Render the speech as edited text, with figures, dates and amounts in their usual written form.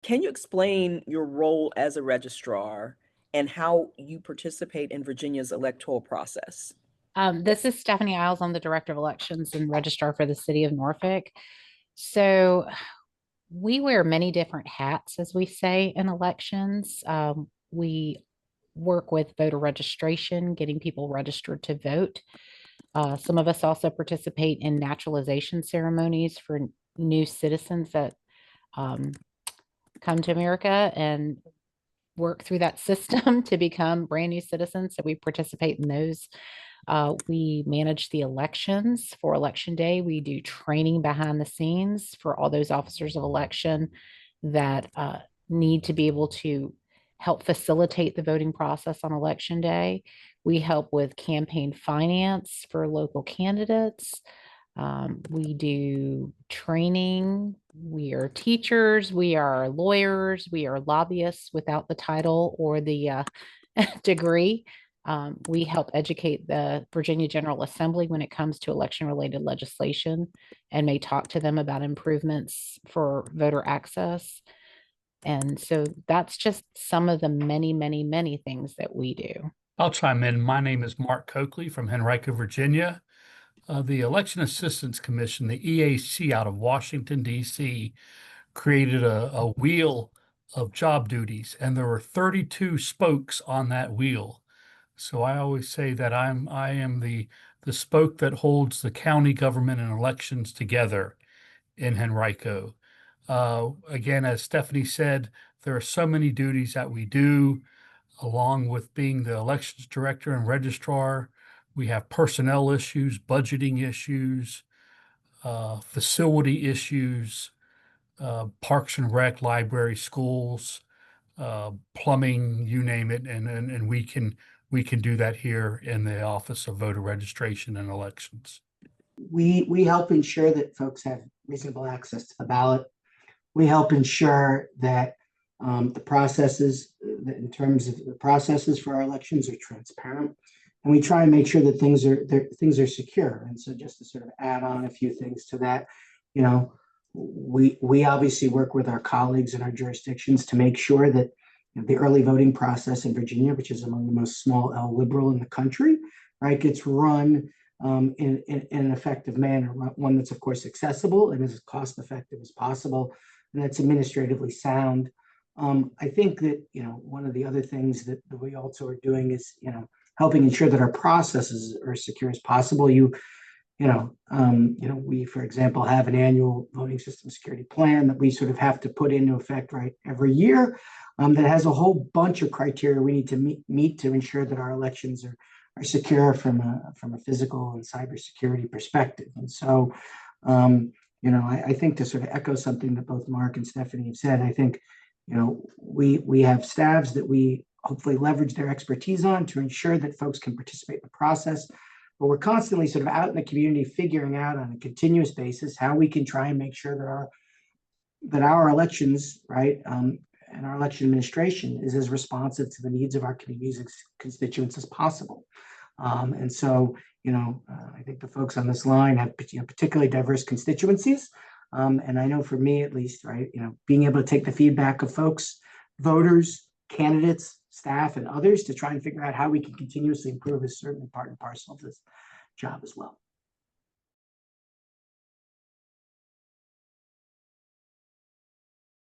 Can you explain your role as a registrar and how you participate in Virginia's electoral process? This is Stephanie Isles. I'm the Director of Elections and Registrar for the City of Norfolk. So we wear many different hats, as we say, in elections. We work with voter registration, getting people registered to vote. Some of us also participate in naturalization ceremonies for new citizens that um, come to America and work through that system to become brand new citizens. So we participate in those. We manage the elections for election day. We do training behind the scenes for all those officers of election that need to be able to help facilitate the voting process on election day. We help with campaign finance for local candidates. We do training. We are teachers. We are lawyers. We are lobbyists without the title or the degree. We help educate the Virginia General Assembly when it comes to election related legislation and may talk to them about improvements for voter access. And so that's just some of the many, many, many things that we do. I'll chime in. My name is Mark Coakley from Henrico, Virginia. The Election Assistance Commission, the EAC out of Washington, D.C., created a wheel of job duties, and there were 32 spokes on that wheel. So I always say that I am the spoke that holds the county government and elections together in Henrico. Again, as Stephanie said, there are so many duties that we do, along with being the elections director and registrar. We have personnel issues, budgeting issues, facility issues, parks and rec, library, schools, plumbing, you name it, and we can do that here in the Office of Voter Registration and Elections. We help ensure that folks have reasonable access to the ballot. We help ensure that the processes, in terms of the processes for our elections, are transparent, and we try and make sure that things are secure. And so, just to sort of add on a few things to that, you know, we obviously work with our colleagues in our jurisdictions to make sure that the early voting process in Virginia, which is among the most small L liberal in the country, right, gets run in an effective manner, one that's of course accessible and as cost effective as possible, and that's administratively sound. I think that one of the other things that we also are doing is helping ensure that our processes are as secure as possible. We, for example, have an annual voting system security plan that we sort of have to put into effect right every year. That has a whole bunch of criteria we need to meet to ensure that our elections are secure from a physical and cybersecurity perspective. And so, I think, to sort of echo something that both Mark and Stephanie have said, I think, we have staffs that we hopefully leverage their expertise on to ensure that folks can participate in the process. But we're constantly sort of out in the community figuring out on a continuous basis how we can try and make sure that our elections, right, and our election administration is as responsive to the needs of our communities and constituents as possible. And so, I think the folks on this line have particularly diverse constituencies. And I know for me, at least, right, being able to take the feedback of folks, voters, candidates, staff, and others to try and figure out how we can continuously improve is certainly part and parcel of this job as well.